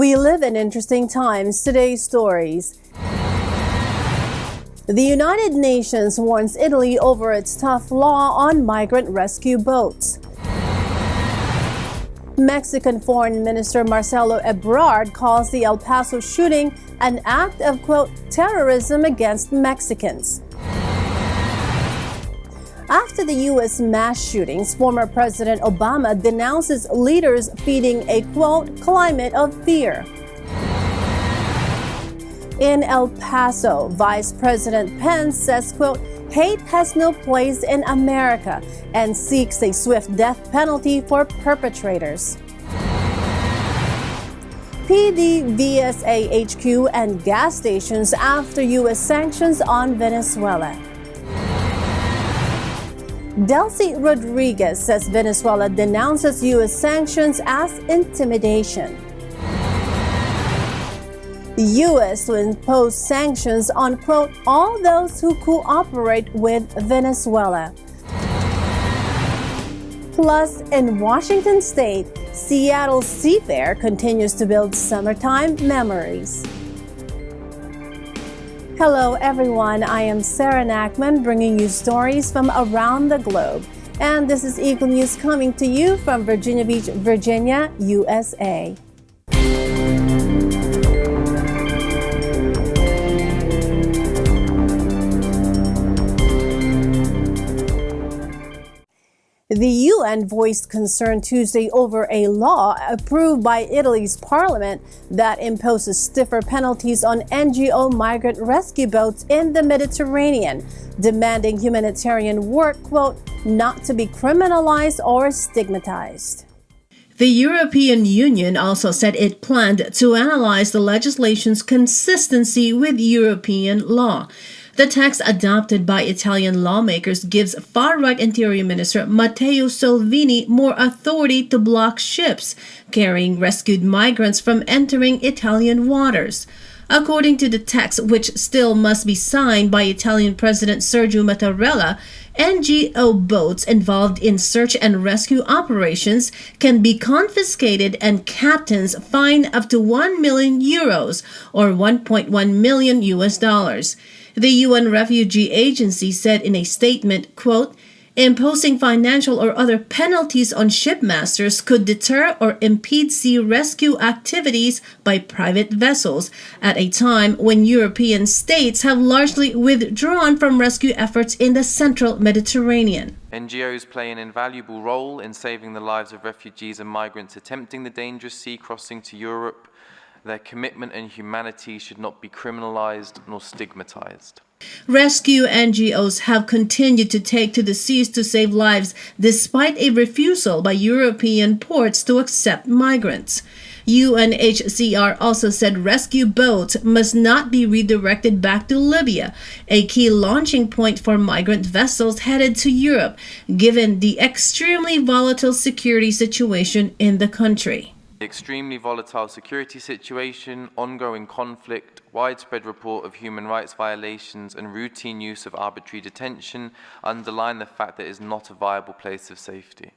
We live in interesting times. Today's stories. The United Nations warns Italy over its tough law on migrant rescue boats. Mexican Foreign Minister Marcelo Ebrard calls the El Paso shooting an act of, quote, terrorism against Mexicans. After the U.S. mass shootings, former President Obama denounces leaders feeding a, quote, climate of fear. In El Paso, Vice President Pence says, quote, hate has no place in America and seeks a swift death penalty for perpetrators. PDVSA HQ and gas stations after U.S. sanctions on Venezuela. Delcy Rodriguez says Venezuela denounces U.S. sanctions as intimidation. The U.S. will impose sanctions on, quote, all those who cooperate with Venezuela. Plus, in Washington State, Seattle's Seafair continues to build summertime memories. Hello everyone, I am Sarah Nachman bringing you stories from around the globe. And this is Eagle News coming to you from Virginia Beach, Virginia, USA. The UN voiced concern Tuesday over a law approved by Italy's parliament that imposes stiffer penalties on NGO migrant rescue boats in the Mediterranean, demanding humanitarian work, quote, not to be criminalized or stigmatized. The European Union also said it planned to analyze the legislation's consistency with European law. The text adopted by Italian lawmakers gives far-right Interior Minister Matteo Salvini more authority to block ships carrying rescued migrants from entering Italian waters. According to the text, which still must be signed by Italian President Sergio Mattarella, NGO boats involved in search and rescue operations can be confiscated and captains fined up to 1 million euros or 1.1 million US dollars. The UN Refugee Agency said in a statement, quote, imposing financial or other penalties on shipmasters could deter or impede sea rescue activities by private vessels at a time when European states have largely withdrawn from rescue efforts in the central Mediterranean. NGOs play an invaluable role in saving the lives of refugees and migrants attempting the dangerous sea crossing to Europe. Their commitment and humanity should not be criminalized nor stigmatized. Rescue NGOs have continued to take to the seas to save lives despite a refusal by European ports to accept migrants. UNHCR also said rescue boats must not be redirected back to Libya, a key launching point for migrant vessels headed to Europe, given the extremely volatile security situation in the country. The extremely volatile security situation, ongoing conflict, widespread report of human rights violations, and routine use of arbitrary detention underline the fact that it is not a viable place of safety.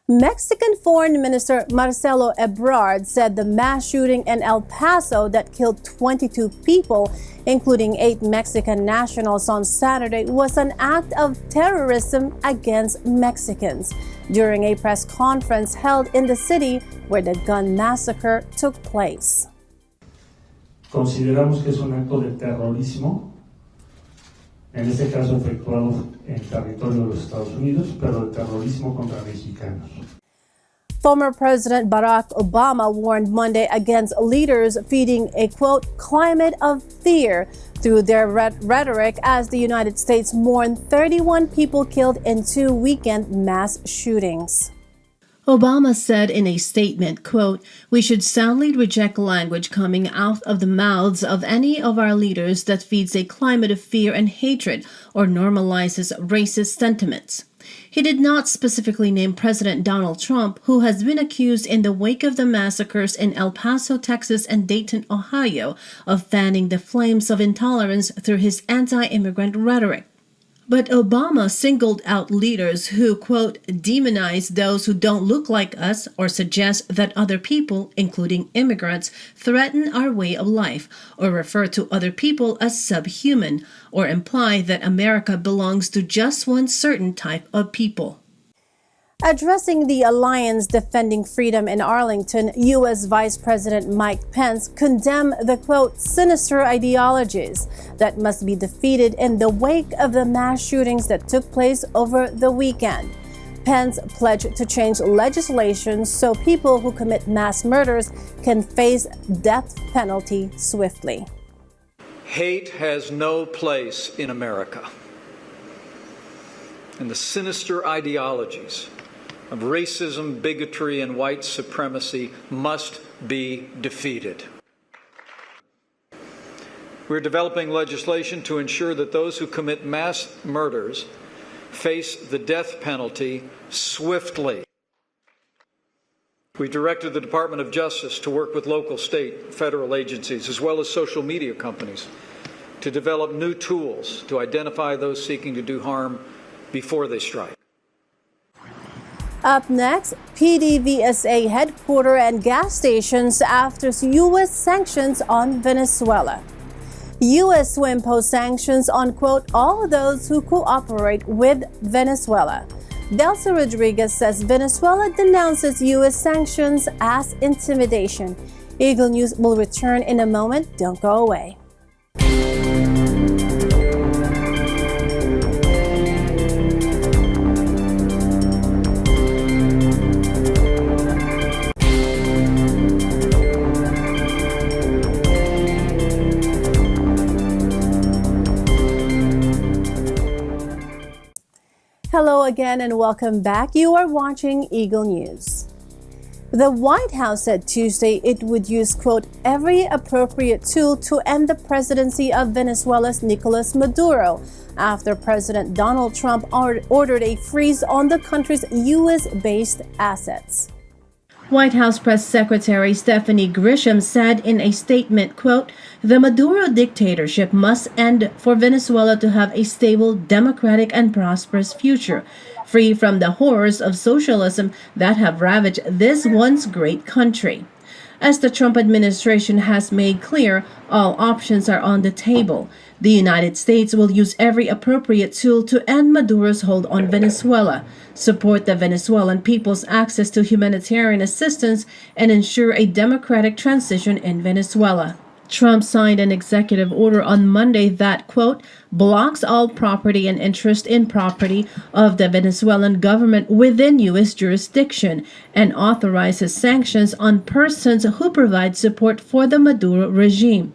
Mexican Foreign Minister Marcelo Ebrard said the mass shooting in El Paso that killed 22 people, including 8 Mexican nationals on Saturday, was an act of terrorism against Mexicans during a press conference held in the city where the gun massacre took place. Consideramos que es un acto de terrorismo, en este caso efectuado en territorio de los Estados Unidos, pero de terrorismo contra mexicanos. Former President Barack Obama warned Monday against leaders feeding a, quote, climate of fear through their rhetoric as the United States mourned 31 people killed in 2 weekend mass shootings. Obama said in a statement, quote, we should soundly reject language coming out of the mouths of any of our leaders that feeds a climate of fear and hatred or normalizes racist sentiments. He did not specifically name President Donald Trump, who has been accused in the wake of the massacres in El Paso, Texas and Dayton, Ohio, of fanning the flames of intolerance through his anti-immigrant rhetoric. But Obama singled out leaders who, quote, demonize those who don't look like us or suggest that other people, including immigrants, threaten our way of life, or refer to other people as subhuman, or imply that America belongs to just one certain type of people. Addressing the Alliance Defending Freedom in Arlington, U.S. Vice President Mike Pence condemned the, quote, sinister ideologies that must be defeated in the wake of the mass shootings that took place over the weekend. Pence pledged to change legislation so people who commit mass murders can face death penalty swiftly. Hate has no place in America, and the sinister ideologies of racism, bigotry, and white supremacy must be defeated. We're developing legislation to ensure that those who commit mass murders face the death penalty swiftly. We directed the Department of Justice to work with local, state, federal agencies, as well as social media companies, to develop new tools to identify those seeking to do harm before they strike. Up next, PDVSA headquarters and gas stations after U.S. sanctions on Venezuela. U.S. will impose sanctions on, quote, all those who cooperate with Venezuela. Delcy Rodriguez says Venezuela denounces U.S. sanctions as intimidation. Eagle News will return in a moment. Don't go away. Hello again and welcome back. You are watching Eagle News. The White House said Tuesday it would use, quote, every appropriate tool to end the presidency of Venezuela's Nicolas Maduro after President Donald Trump ordered a freeze on the country's U.S.-based assets. White House Press Secretary Stephanie Grisham said in a statement, quote, the Maduro dictatorship must end for Venezuela to have a stable, democratic, and prosperous future, free from the horrors of socialism that have ravaged this once great country. As the Trump administration has made clear, all options are on the table. The United States will use every appropriate tool to end Maduro's hold on Venezuela, support the Venezuelan people's access to humanitarian assistance, and ensure a democratic transition in Venezuela. Trump signed an executive order on Monday that, quote, blocks all property and interest in property of the Venezuelan government within U.S. jurisdiction and authorizes sanctions on persons who provide support for the Maduro regime.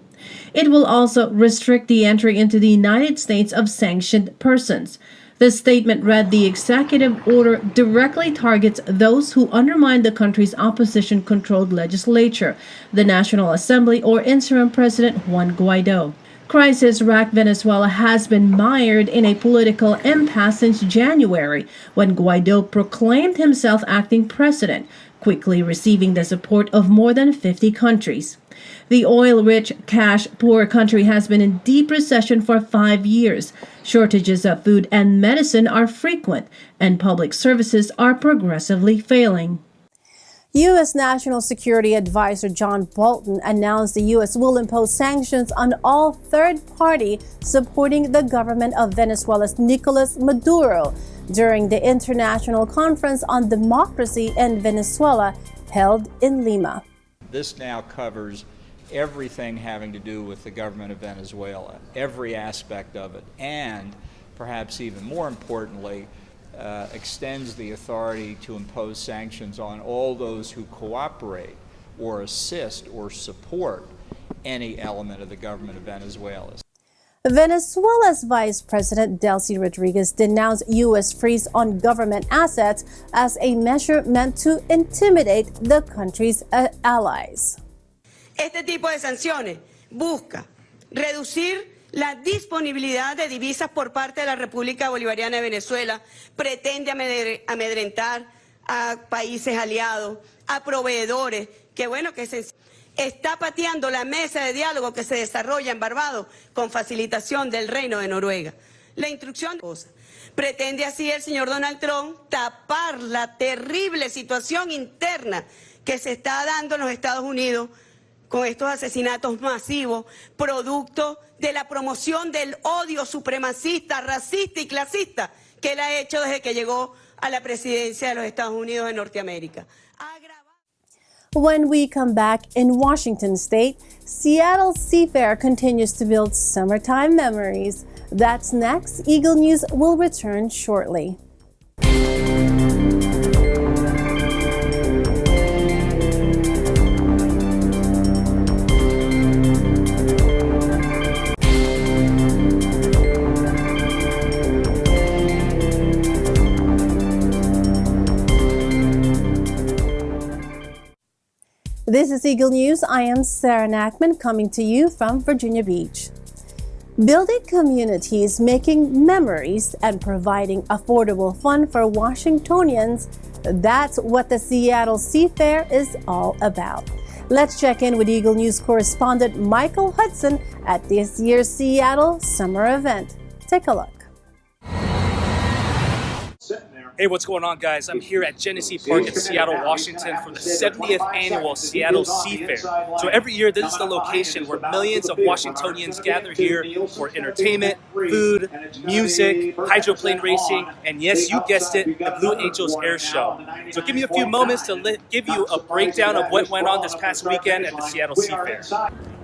It will also restrict the entry into the United States of sanctioned persons. The statement read the executive order directly targets those who undermine the country's opposition-controlled legislature, the National Assembly, or interim President Juan Guaido. Crisis-racked Venezuela has been mired in a political impasse since January, when Guaido proclaimed himself acting president, quickly receiving the support of more than 50 countries. The oil-rich, cash-poor country has been in deep recession for 5 years. Shortages of food and medicine are frequent, and public services are progressively failing. U.S. National Security Advisor John Bolton announced the U.S. will impose sanctions on all third parties supporting the government of Venezuela's Nicolas Maduro during the International Conference on Democracy in Venezuela held in Lima. This now covers everything having to do with the government of Venezuela, every aspect of it, and perhaps even more importantly, extends the authority to impose sanctions on all those who cooperate or assist or support any element of the government of Venezuela. Venezuela's Vice President Delcy Rodriguez denounced U.S. freeze on government assets as a measure meant to intimidate the country's allies. Este tipo de sanciones busca reducir la disponibilidad de divisas por parte de la República Bolivariana de Venezuela, pretende amedrentar a países aliados, a proveedores, que está pateando la mesa de diálogo que se desarrolla en Barbados con facilitación del Reino de Noruega. la instrucción pretende así el señor Donald Trump tapar la terrible situación interna que se está dando en los Estados Unidos con estos asesinatos masivos, producto de la promoción del odio supremacista, racista y clasista que él ha hecho desde que llegó a la presidencia de los Estados Unidos de Norteamérica. When we come back in Washington State, Seattle Seafair continues to build summertime memories. That's next. Eagle News will return shortly. This is Eagle News. I am Sarah Nackman coming to you from Virginia Beach. Building communities, making memories, and providing affordable fun for Washingtonians, that's what the Seattle Seafair is all about. Let's check in with Eagle News correspondent Michael Hudson at this year's Seattle summer event. Take a look. Hey, what's going on, guys? I'm here at Genesee Park in Seattle, Washington for the 70th annual Seattle Seafair. So every year, this is the location where millions of Washingtonians gather here for entertainment, food, music, hydroplane racing, and yes, you guessed it, the Blue Angels Air Show. So give me a few moments to give you a breakdown of what went on this past weekend at the Seattle Seafair.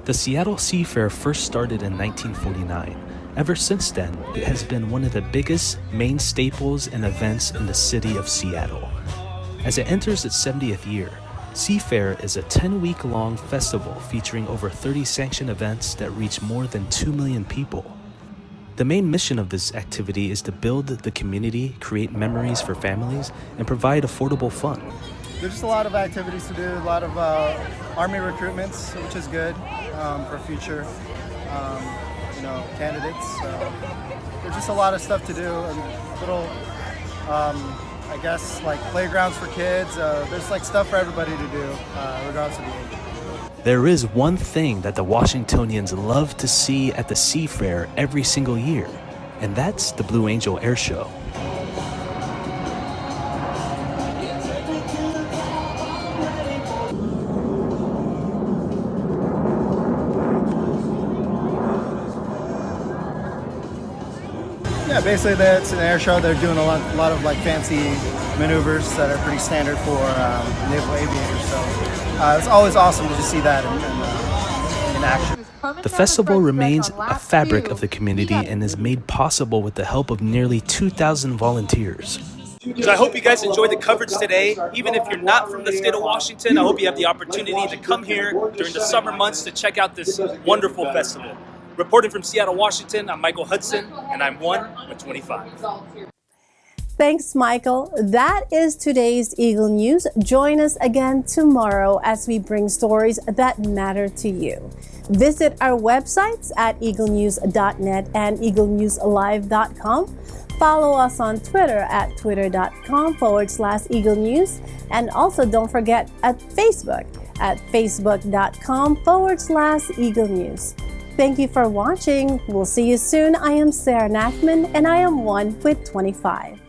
The Seattle Seafair first started in 1949. Ever since then, it has been one of the biggest main staples and events in the city of Seattle. As it enters its 70th year, Seafair is a 10-week-long festival featuring over 30 sanctioned events that reach more than 2 million people. The main mission of this activity is to build the community, create memories for families, and provide affordable fun. There's just a lot of activities to do, a lot of Army recruitments, which is good for future candidates. There's just a lot of stuff to do, and little, I guess, like playgrounds for kids. There's like stuff for everybody to do, regardless of the age. There is one thing that the Washingtonians love to see at the Seafair every single year, and that's the Blue Angel Air Show. Yeah, basically it's an air show. They're doing a lot of like fancy maneuvers that are pretty standard for naval aviators. So it's always awesome to just see that in action. The festival remains a fabric of the community and is made possible with the help of nearly 2,000 volunteers. So I hope you guys enjoyed the coverage today. Even if you're not from the state of Washington, I hope you have the opportunity to come here during the summer months to check out this wonderful festival. Reporting from Seattle, Washington, I'm Michael Hudson, and I'm 1 with 25. Thanks, Michael. That is today's Eagle News. Join us again tomorrow as we bring stories that matter to you. Visit our websites at eaglenews.net and eaglenewslive.com. Follow us on Twitter at twitter.com/Eagle News. And also don't forget at Facebook at facebook.com/Eagle News. Thank you for watching. We'll see you soon. I am Sarah Nackman, and I am 1 with 25.